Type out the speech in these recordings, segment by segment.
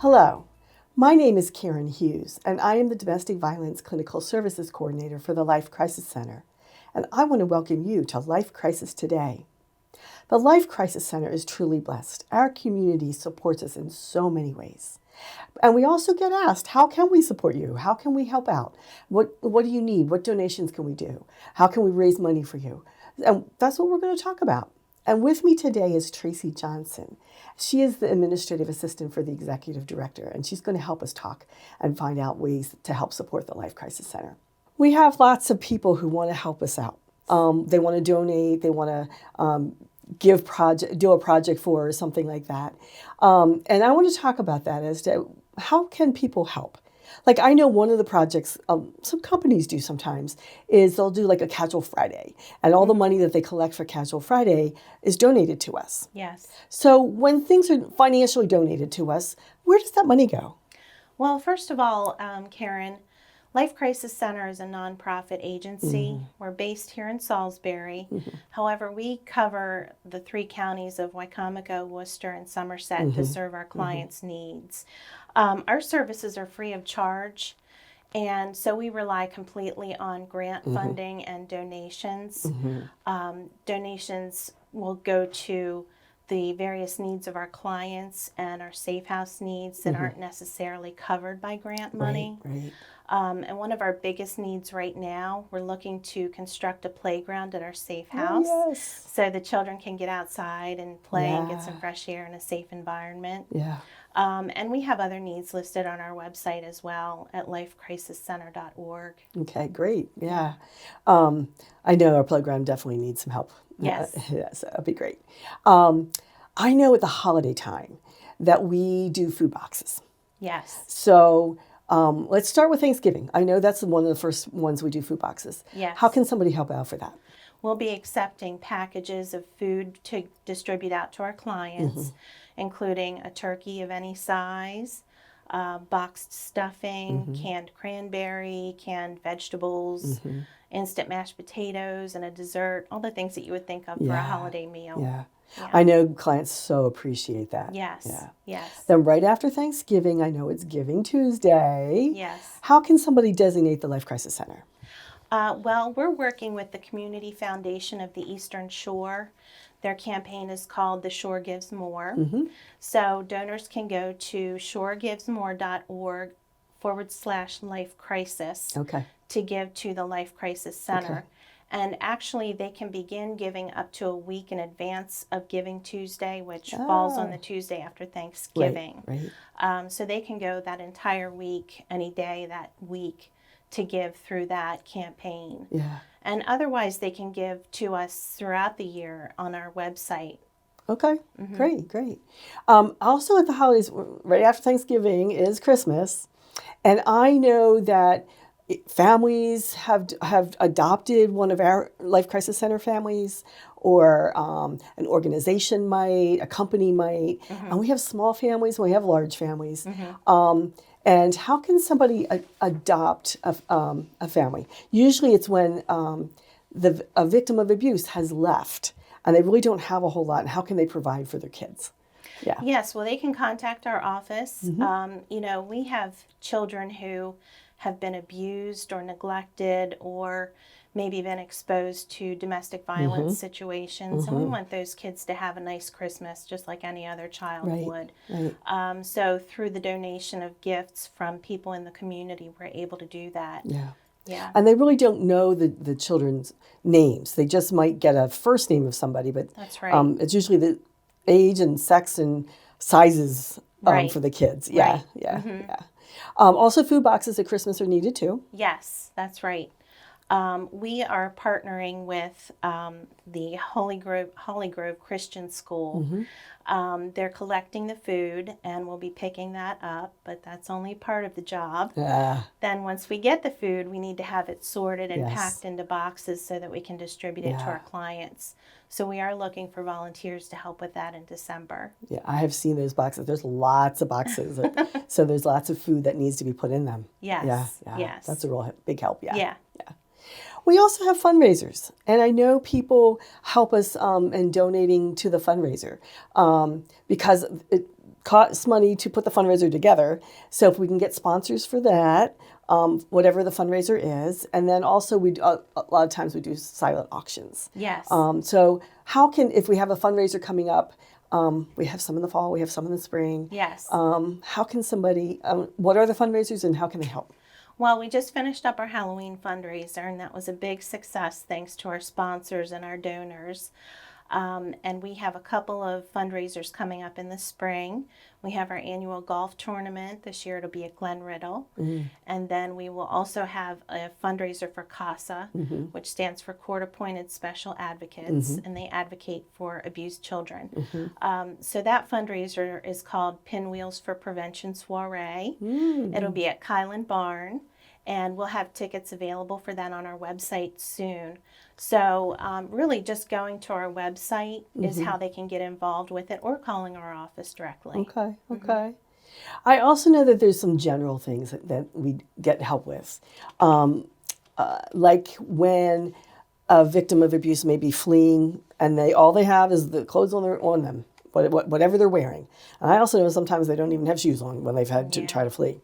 Hello, my name is Karen Hughes, and I am the Domestic Violence Clinical Services Coordinator for the Life Crisis Center, and I want to welcome you to Life Crisis Today. The Life Crisis Center is truly blessed. Our community supports us in so many ways. And we also get asked, how can we support you? How can we help out? What do you need? What donations can we do? How can we raise money for you? And that's what we're going to talk about. And with me today is Traci Johnson. She is the administrative assistant for the executive director, and she's going to help us talk and find out ways to help support the Life Crisis Center. We have lots of people who want to help us out. They want to donate. They want to do a project for or something like that. And I want to talk about that as to how can people help? Like, I know one of the projects some companies do sometimes is they'll do like a Casual Friday, and all the money that they collect for Casual Friday is donated to us. Yes. So when things are financially donated to us, where does that money go? Well, first of all, Karen, Life Crisis Center is a nonprofit agency. We're based here in Salisbury. However, we cover the 3 counties of Wycomico, Worcester, and Somerset to serve our clients' needs. Our services are free of charge, and so we rely completely on grant funding and donations. Donations will go to the various needs of our clients and our safe house needs that aren't necessarily covered by grant money. Right. And one of our biggest needs right now, we're looking to construct a playground at our safe house so the children can get outside and play and get some fresh air in a safe environment. And we have other needs listed on our website as well at lifecrisiscenter.org. Okay, great. Yeah. I know our playground definitely needs some help. Yes. Yes, that'd be great. I know at the holiday time that we do food boxes. Yes. So let's start with Thanksgiving. I know that's one of the first ones we do food boxes. Yes. How can somebody help out for that? We'll be accepting packages of food to distribute out to our clients, including a turkey of any size, boxed stuffing, canned cranberry, canned vegetables, instant mashed potatoes, and a dessert, all the things that you would think of for a holiday meal. Yeah. I know clients so appreciate that. Yes. Yeah. Yes. Then right after Thanksgiving, I know it's Giving Tuesday. Yes. How can somebody designate the Life Crisis Center? Well, we're working with the Community Foundation of the Eastern Shore. Their campaign is called The Shore Gives More. So donors can go to shoregivesmore.org/Life Crisis to give to the Life Crisis Center. And actually, they can begin giving up to a week in advance of Giving Tuesday, which falls on the Tuesday after Thanksgiving. Right. So they can go that entire week, any day that week, to give through that campaign. Yeah. And otherwise, they can give to us throughout the year on our website. Okay, great. Also at the holidays, right after Thanksgiving is Christmas. And I know that families have adopted one of our Life Crisis Center families, or an organization might, a company might. And we have small families, and we have large families. And how can somebody adopt a family? Usually it's when a victim of abuse has left and they really don't have a whole lot. And how can they provide for their kids? Yeah. Yes, well, they can contact our office. We have children who have been abused or neglected or maybe been exposed to domestic violence situations. And we want those kids to have a nice Christmas just like any other child would. Right. So through the donation of gifts from people in the community, we're able to do that. Yeah. And they really don't know the children's names. They just might get a first name of somebody, but that's right. It's usually the age and sex and sizes for the kids. Yeah. Also, food boxes at Christmas are needed too. Yes, that's right. We are partnering with the Holy Grove Christian School. They're collecting the food, and we'll be picking that up, but that's only part of the job. Then once we get the food, we need to have it sorted and packed into boxes so that we can distribute it to our clients. So we are looking for volunteers to help with that in December. Yeah, I have seen those boxes. There's lots of boxes. So there's lots of food that needs to be put in them. Yes. That's a real big help. Yeah. We also have fundraisers, and I know people help us in donating to the fundraiser because costs money to put the fundraiser together. So if we can get sponsors for that, whatever the fundraiser is, and then also a lot of times we do silent auctions. Yes. So if we have a fundraiser coming up, we have some in the fall, we have some in the spring. Yes. How can somebody, what are the fundraisers and how can they help? Well, we just finished up our Halloween fundraiser, and that was a big success thanks to our sponsors and our donors. And we have a couple of fundraisers coming up in the spring. We have our annual golf tournament. This year it'll be at Glen Riddle. And then we will also have a fundraiser for CASA, which stands for Court Appointed Special Advocates, and they advocate for abused children. So that fundraiser is called Pinwheels for Prevention Soiree. It'll be at Kylan Barn, and we'll have tickets available for that on our website soon. So really just going to our website is how they can get involved with it, or calling our office directly. Okay. I also know that there's some general things that we get help with. Like when a victim of abuse may be fleeing and all they have is the clothes on them, whatever they're wearing. And I also know sometimes they don't even have shoes on when they've had to try to flee.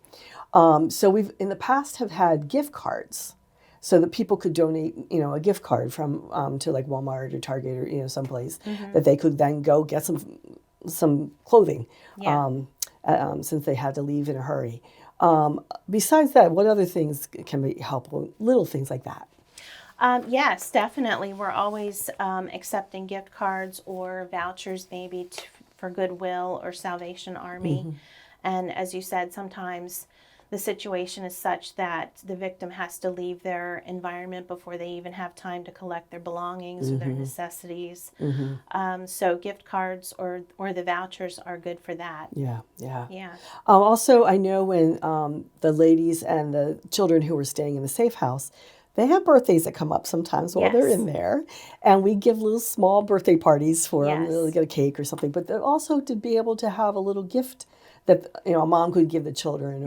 So we've in the past have had gift cards, so that people could donate, a gift card from to like Walmart or Target or someplace that they could then go get some clothing, since they had to leave in a hurry. Besides that, what other things can be helpful? Little things like that. Yes, definitely. We're always accepting gift cards or vouchers, maybe for Goodwill or Salvation Army. And as you said, sometimes the situation is such that the victim has to leave their environment before they even have time to collect their belongings or their necessities. So gift cards or the vouchers are good for that. Yeah. Also, I know when the ladies and the children who are staying in the safe house, they have birthdays that come up sometimes while they're in there, and we give little small birthday parties for them. They'll get a cake or something, but also to be able to have a little gift that a mom could give the children,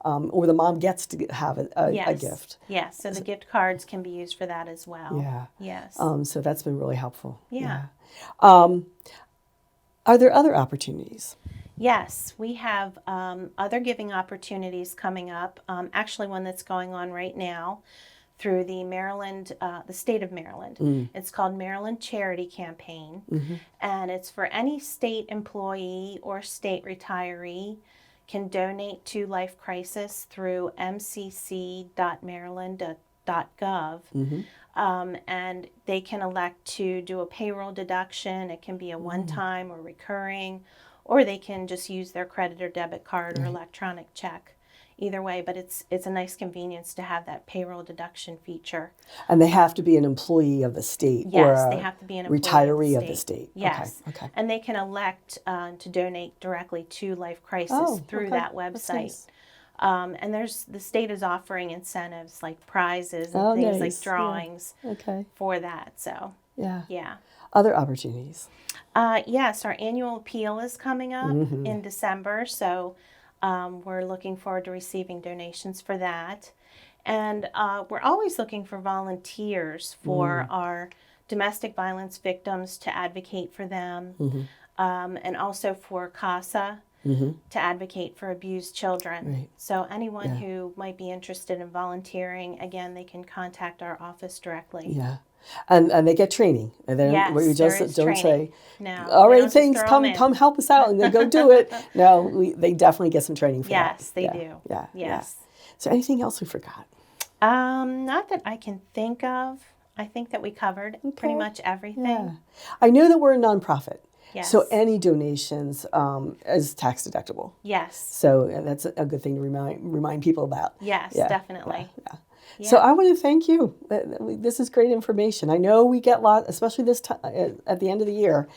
or the mom gets to have a gift. Yes, so the gift cards can be used for that as well. Yes. So that's been really helpful. Are there other opportunities? Yes, we have other giving opportunities coming up. Actually, one that's going on right now through the state of Maryland. It's called Maryland Charity Campaign, and it's for any state employee or state retiree can donate to Life Crisis through mcc.maryland.gov. And they can elect to do a payroll deduction. It can be a one-time or recurring, or they can just use their credit or debit card or electronic check. Either way, but it's a nice convenience to have that payroll deduction feature. And they have to be an employee of the state, yes, they have to be an employee retiree of the state. Yes, okay. And they can elect to donate directly to Life Crisis through that website. Nice. And the state is offering incentives like prizes and things like drawings for that. So yeah. Other opportunities. Yes, our annual appeal is coming up in December, so. We're looking forward to receiving donations for that. And we're always looking for volunteers for our domestic violence victims to advocate for them, and also for CASA to advocate for abused children. So anyone who might be interested in volunteering, again, they can contact our office directly. And they get training, and then you just don't training. say, "No, all right, things come help us out," and they go do it. No, they definitely get some training for that. Yes, they do. Yes. So anything else we forgot? Not that I can think of. I think that we covered pretty much everything. I know that we're a nonprofit. Yes. So any donations is tax deductible. Yes. So that's a good thing to remind people about. Yes, definitely. Yeah. So I want to thank you. This is great information. I know we get a lot, especially this time at the end of the year.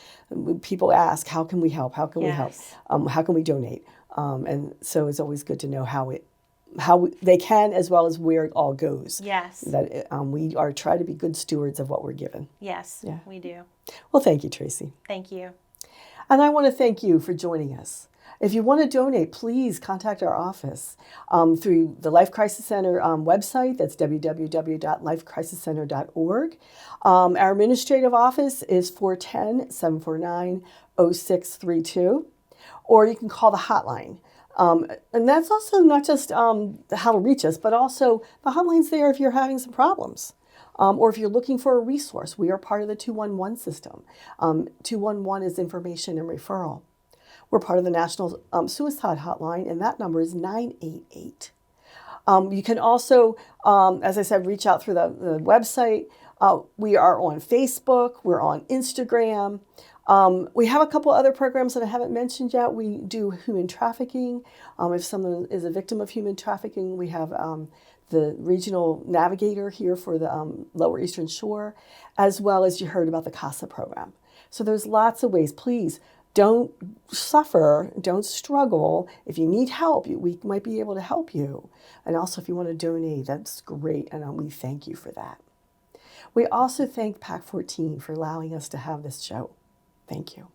People ask, "How can we help? How can we help? How can we donate?" And so it's always good to know how they can, as well as where it all goes. Yes. That we try to be good stewards of what we're given. Yes. We do. Well, thank you, Traci. Thank you. And I want to thank you for joining us. If you want to donate, please contact our office through the Life Crisis Center website. That's www.lifecrisiscenter.org. Our administrative office is 410-749-0632. or you can call the hotline. And that's also not just how to reach us, but also the hotline's there if you're having some problems. Or if you're looking for a resource. We are part of the 211 system. 211 is information and referral. We're part of the National Suicide Hotline, and that number is 988. You can also, as I said, reach out through the website. We are on Facebook. We're on Instagram. We have a couple other programs that I haven't mentioned yet. We do human trafficking. If someone is a victim of human trafficking, we have the regional navigator here for the Lower Eastern Shore, as well as you heard about the CASA program. So there's lots of ways. Please don't suffer, don't struggle. If you need help, we might be able to help you. And also if you want to donate, that's great, and we thank you for that. We also thank PAC 14 for allowing us to have this show. Thank you.